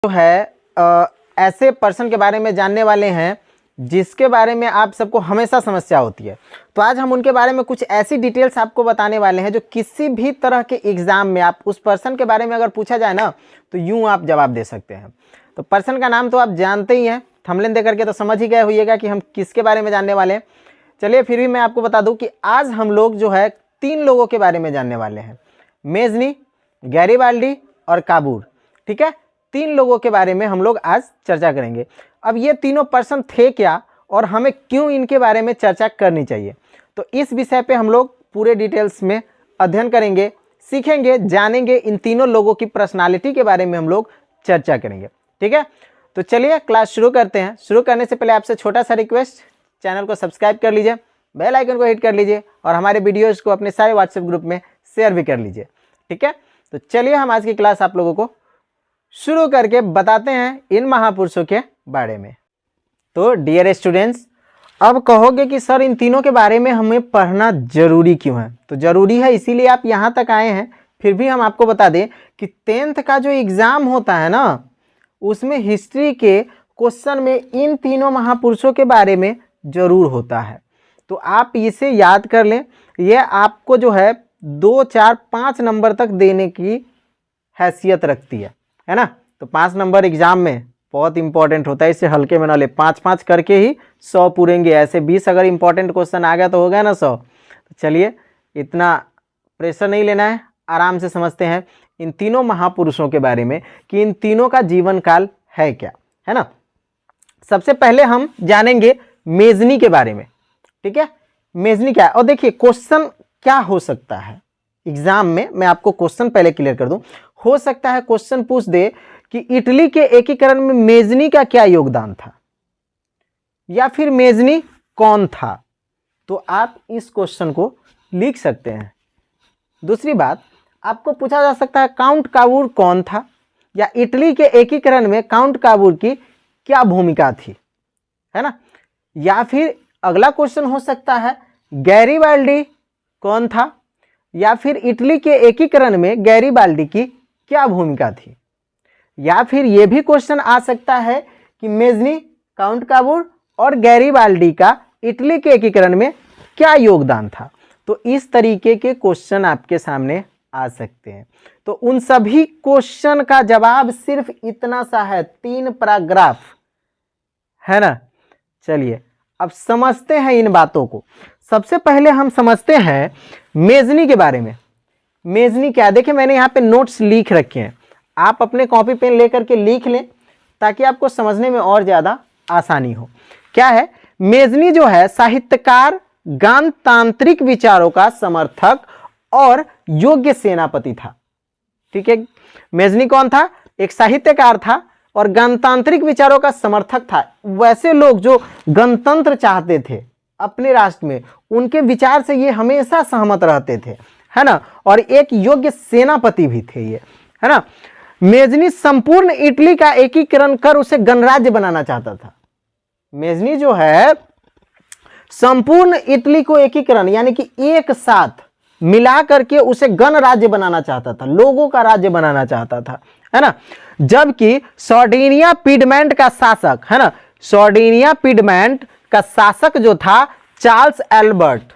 जो है ऐसे पर्सन के बारे में जानने वाले हैं जिसके बारे में आप सबको हमेशा समस्या होती है। तो आज हम उनके बारे में कुछ ऐसी डिटेल्स आपको बताने वाले हैं जो किसी भी तरह के एग्ज़ाम में आप उस पर्सन के बारे में अगर पूछा जाए ना तो यूँ आप जवाब दे सकते हैं। तो पर्सन का नाम तो आप जानते ही हैं, थंबनेल दे करके तो समझ ही गए होइएगा कि हम किसके बारे में जानने वाले हैं। चलिए फिर भी मैं आपको बता दूं कि आज हम लोग जो है 3 लोगों के बारे में जानने वाले हैं, मेजनी, गैरिबाल्डी और काबूर। ठीक है, 3 लोगों के बारे में हम लोग आज चर्चा करेंगे। अब ये तीनों पर्सन थे क्या और हमें क्यों इनके बारे में चर्चा करनी चाहिए, तो इस विषय पे हम लोग पूरे डिटेल्स में अध्ययन करेंगे, सीखेंगे, जानेंगे। इन तीनों लोगों की पर्सनालिटी के बारे में हम लोग चर्चा करेंगे। ठीक है, तो चलिए क्लास शुरू करते हैं। शुरू करने से पहले आपसे छोटा सा रिक्वेस्ट, चैनल को सब्सक्राइब कर लीजिए, बेल आइकन को हिट कर लीजिए और हमारे वीडियोज़ को अपने सारे व्हाट्सएप ग्रुप में शेयर भी कर लीजिए। ठीक है, तो चलिए हम आज की क्लास आप लोगों को शुरू करके बताते हैं इन महापुरुषों के बारे में। तो डियर स्टूडेंट्स, अब कहोगे कि सर इन तीनों के बारे में हमें पढ़ना जरूरी क्यों है? तो जरूरी है इसीलिए आप यहाँ तक आए हैं। फिर भी हम आपको बता दें कि 10th का जो एग्ज़ाम होता है ना, उसमें हिस्ट्री के क्वेश्चन में इन तीनों महापुरुषों के बारे में ज़रूर होता है। तो आप इसे याद कर लें, यह आपको जो है 2, 4, 5 नंबर तक देने की हैसियत रखती है ना। तो 5 नंबर एग्जाम में बहुत इंपॉर्टेंट होता है, इसे हल्के में ना ले। 5-5 करके ही 100 पूरेंगे। ऐसे 20 अगर इंपॉर्टेंट क्वेश्चन आ गया तो हो गया ना 100। तो चलिए इतना प्रेशर नहीं लेना है, आराम से समझते हैं इन तीनों महापुरुषों के बारे में कि इन तीनों का जीवन काल है क्या, है ना। सबसे पहले हम जानेंगे मेजनी के बारे में। ठीक है, मेजनी क्या है और देखिए क्वेश्चन क्या हो सकता है एग्जाम में। मैं आपको क्वेश्चन पहले क्लियर कर दूं। हो सकता है क्वेश्चन पूछ दे कि इटली के एकीकरण में मेजनी का क्या योगदान था, या फिर मेजनी कौन था, तो आप इस क्वेश्चन को लिख सकते हैं। दूसरी बात, आपको पूछा जा सकता है काउंट काबूर कौन था, या इटली के एकीकरण में काउंट काबूर की क्या भूमिका थी, है ना। या फिर अगला क्वेश्चन हो सकता है गैरिबाल्डी कौन था, या फिर इटली के एकीकरण में गैरिबाल्डी की क्या भूमिका थी। या फिर यह भी क्वेश्चन आ सकता है कि मेजनी, काउंट काबूर और गैरिबाल्डी का इटली के एकीकरण में क्या योगदान था। तो इस तरीके के क्वेश्चन आपके सामने आ सकते हैं। तो उन सभी क्वेश्चन का जवाब सिर्फ इतना सा है, 3 पैराग्राफ, है ना। चलिए अब समझते हैं इन बातों को। सबसे पहले हम समझते हैं मेजनी के बारे में। मेजनी क्या है, देखिए मैंने यहाँ पे नोट्स लिख रखे हैं, आप अपने कॉपी पेन लेकर के लिख लें ताकि आपको समझने में और ज़्यादा आसानी हो। क्या है, मेजनी जो है साहित्यकार, गणतांत्रिक विचारों का समर्थक और योग्य सेनापति था। ठीक है, मेजनी कौन था? एक साहित्यकार था और गणतांत्रिक विचारों का समर्थक था। वैसे लोग जो गणतंत्र चाहते थे अपने राष्ट्र में, उनके विचार से ये हमेशा सहमत रहते थे, है ना। और एक योग्य सेनापति भी थे ये, है ना। मेजनी संपूर्ण इटली का एकीकरण कर उसे गणराज्य बनाना चाहता था। मेजनी जो है संपूर्ण इटली को एकीकरण यानी कि एक साथ मिला करके उसे गणराज्य बनाना चाहता था, लोगों का राज्य बनाना चाहता था, है ना। जबकि सार्डिनिया पिडमेंट का शासक, है ना, सार्डिनिया पिडमेंट का शासक जो था चार्ल्स एल्बर्ट,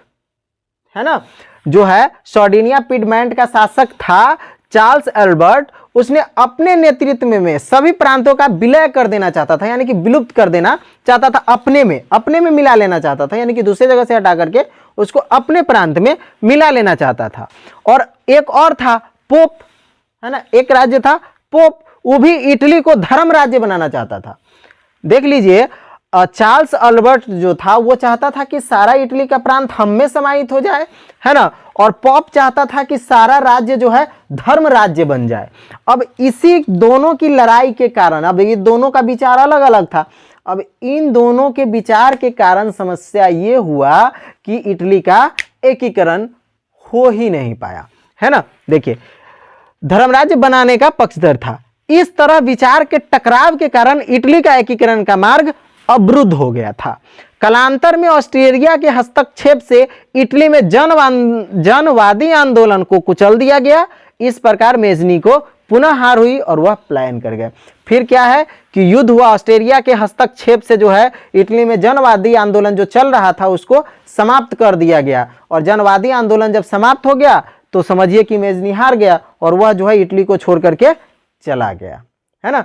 है ना, जो है सार्डिनिया पिडमेंट का शासक था चार्ल्स एल्बर्ट, उसने अपने नेतृत्व में सभी प्रांतों का विलय कर देना चाहता था, यानी कि विलुप्त कर देना चाहता था, अपने में मिला लेना चाहता था, यानी कि दूसरे जगह से हटा करके उसको अपने प्रांत में मिला लेना चाहता था। और एक और था पोप, है ना, एक राज्य था पोप, वो भी इटली को धर्म राज्य बनाना चाहता था। देख लीजिए, चार्ल्स एल्बर्ट जो था वो चाहता था कि सारा इटली का प्रांत हम में समाहित हो जाए, है ना, और पोप चाहता था कि सारा राज्य जो है धर्म राज्य बन जाए। अब इसी दोनों की लड़ाई के कारण, अब ये दोनों का विचार अलग अलग था, अब इन दोनों के विचार के कारण समस्या ये हुआ कि इटली का एकीकरण हो ही नहीं पाया, है ना। देखिए, धर्म राज्य बनाने का पक्षधर था। इस तरह विचार के टकराव के कारण इटली का एकीकरण का मार्ग अवरुद्ध हो गया था। कालांतर में ऑस्ट्रेलिया के हस्तक्षेप से इटली में जनवादी आंदोलन को कुचल दिया गया इस प्रकार मेजनी को पुनः हार हुई और वह पलायन कर गए। फिर क्या है कि युद्ध हुआ, ऑस्ट्रेलिया के हस्तक्षेप से जो है इटली में जनवादी आंदोलन जो चल रहा था उसको समाप्त कर दिया गया, और जनवादी आंदोलन जब समाप्त हो गया तो समझिए कि मेजनी हार गया और वह जो है इटली को छोड़ करके चला गया, है ना।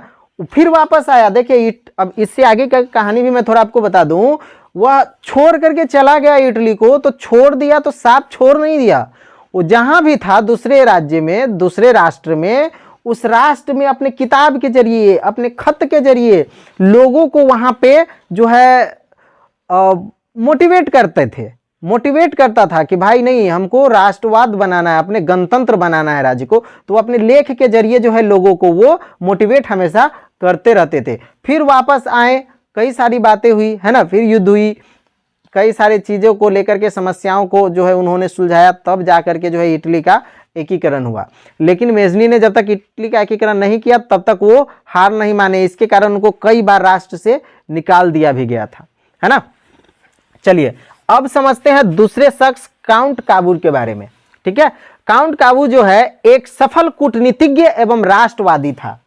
फिर वापस आया, देखिए अब इससे आगे का कहानी भी मैं थोड़ा आपको बता दूं। वह छोड़ करके चला गया इटली को, तो छोड़ दिया तो साफ छोड़ नहीं दिया, वो जहां भी था दूसरे राज्य में, दूसरे राष्ट्र में, उस राष्ट्र में अपने किताब के जरिए, अपने खत के जरिए लोगों को वहां पे जो है मोटिवेट करते थे, मोटिवेट करता था कि भाई नहीं, हमको राष्ट्रवाद बनाना है, अपने गणतंत्र बनाना है राज्य को। तो अपने लेख के जरिए जो है लोगों को वो मोटिवेट हमेशा करते रहते थे। फिर वापस आए, कई सारी बातें हुई, है ना, फिर युद्ध हुई, कई सारी चीज़ों को लेकर के समस्याओं को जो है उन्होंने सुलझाया, तब जा करके जो है इटली का एकीकरण हुआ। लेकिन मेजनी ने जब तक इटली का एकीकरण नहीं किया तब तक वो हार नहीं माने, इसके कारण उनको कई बार राष्ट्र से निकाल दिया भी गया था, है ना। चलिए अब समझते हैं दूसरे शख्स काउंट काबूल के बारे में, ठीक है। काउंट काबू जो है एक सफल कूटनीतिज्ञ एवं राष्ट्रवादी था।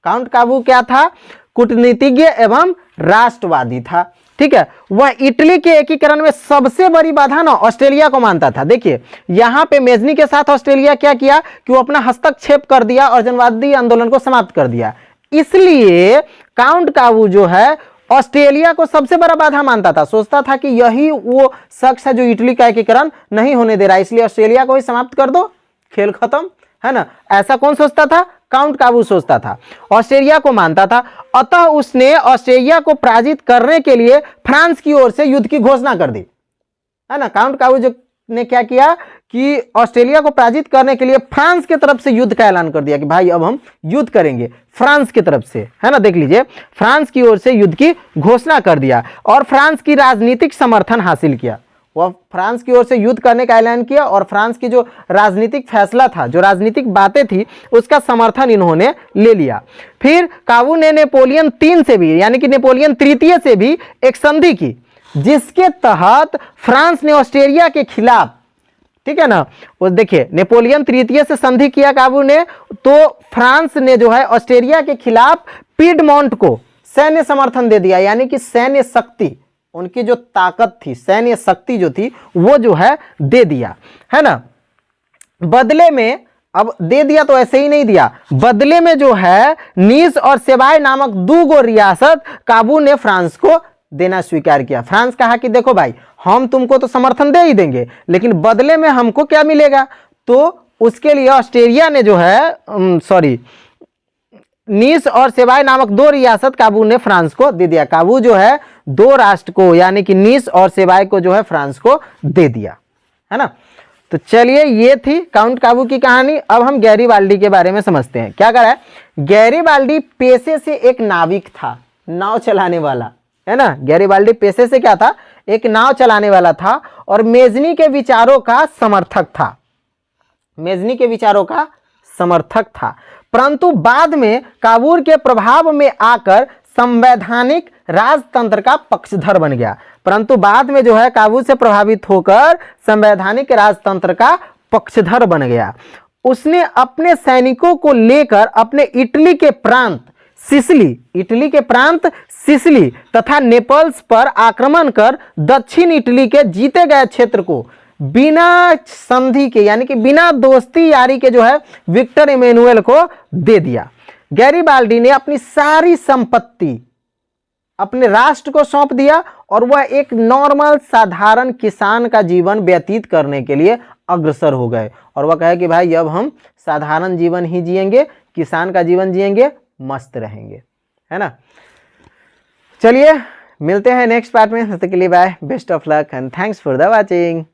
काउंट काबू क्या था? कूटनीतिज्ञ एवं राष्ट्रवादी था, ठीक है। वह इटली के एकीकरण में सबसे बड़ी बाधा ना ऑस्ट्रेलिया को मानता था। देखिए यहां पे मेजनी के साथ ऑस्ट्रेलिया क्या किया कि वो अपना हस्तक्षेप कर दिया और जनवादी आंदोलन को समाप्त कर दिया। इसलिए काउंट काबू जो है ऑस्ट्रेलिया को सबसे बड़ा बाधा मानता था, सोचता था कि यही वो शख्स है जो इटली का एकीकरण नहीं होने दे रहा है, इसलिए ऑस्ट्रेलिया को ही समाप्त कर दो, खेल खत्म, है ना। ऐसा कौन सोचता था? काउंट काबू सोचता था, ऑस्ट्रेलिया को मानता था। अतः उसने ऑस्ट्रेलिया को पराजित करने के लिए फ्रांस की ओर से युद्ध की घोषणा कर दी, है ना। काउंट काबू जो ने क्या किया कि ऑस्ट्रेलिया को पराजित करने के लिए फ्रांस की तरफ से युद्ध का ऐलान कर दिया कि भाई अब हम युद्ध करेंगे फ्रांस की तरफ से, है ना। देख लीजिए फ्रांस की ओर से युद्ध की घोषणा कर दिया और फ्रांस की राजनीतिक समर्थन हासिल किया। वह फ्रांस की ओर से युद्ध करने का ऐलान किया और फ्रांस की जो राजनीतिक फैसला था, जो राजनीतिक बातें थी, उसका समर्थन इन्होंने ले लिया। फिर काबू ने नेपोलियन 3 से भी, यानी कि नेपोलियन तृतीय से भी एक संधि की, जिसके तहत फ्रांस ने ऑस्ट्रेलिया के खिलाफ, ठीक है ना, वो देखिए नेपोलियन तृतीय से संधि किया काबू ने, तो फ्रांस ने जो है ऑस्ट्रेलिया के खिलाफ पीडमोंट को सैन्य समर्थन दे दिया, यानी कि सैन्य शक्ति, उनकी जो ताकत थी, सैन्य शक्ति जो थी वो जो है दे दिया, है ना। बदले में, अब दे दिया तो ऐसे ही नहीं दिया, बदले में जो है नीस और सेवाय नामक 2 रियासत काबू ने फ्रांस को देना स्वीकार किया। फ्रांस कहा कि देखो भाई हम तुमको तो समर्थन दे ही देंगे, लेकिन बदले में हमको क्या मिलेगा? तो उसके लिए ऑस्ट्रेलिया ने जो है नीस और सेवाय नामक 2 रियासत काबू ने फ्रांस को दे दिया। काबू जो है 2 राष्ट्र को, यानी कि नीस और सेवाय को जो है फ्रांस को दे दिया, है ना। तो चलिए ये थी काउंट काबू की कहानी। अब हम गैरीबाल्डी के बारे में समझते हैं। क्या कर रहा है? गैरीबाल्डी पेशे से एक नाविक था, नाव चलाने वाला, है ना। गैरीबाल्डी पेशे से क्या था? एक नाव चलाने वाला था और मेजनी के विचारों का समर्थक था, मेजनी के विचारों का समर्थक था। परंतु बाद में काबूल के प्रभाव में आकर संवैधानिक राजतंत्र का पक्षधर बन गया। परंतु बाद में जो है काबूल से प्रभावित होकर संवैधानिक राजतंत्र का पक्षधर बन गया। उसने अपने सैनिकों को लेकर अपने इटली के प्रांत सिसिली तथा नेपल्स पर आक्रमण कर दक्षिण इटली के जीते गए क्षेत्र को बिना संधि के, यानी कि बिना दोस्ती यारी के जो है विक्टर इमैनुअल को दे दिया। गैरीबाल्डी ने अपनी सारी संपत्ति अपने राष्ट्र को सौंप दिया और वह एक नॉर्मल साधारण किसान का जीवन व्यतीत करने के लिए अग्रसर हो गए। और वह कहे कि भाई अब हम साधारण जीवन ही जिएंगे, किसान का जीवन जिएंगे, मस्त रहेंगे, है ना। चलिए मिलते हैं नेक्स्ट पार्ट में, तब तक के लिए bye, best of luck and thanks for the watching.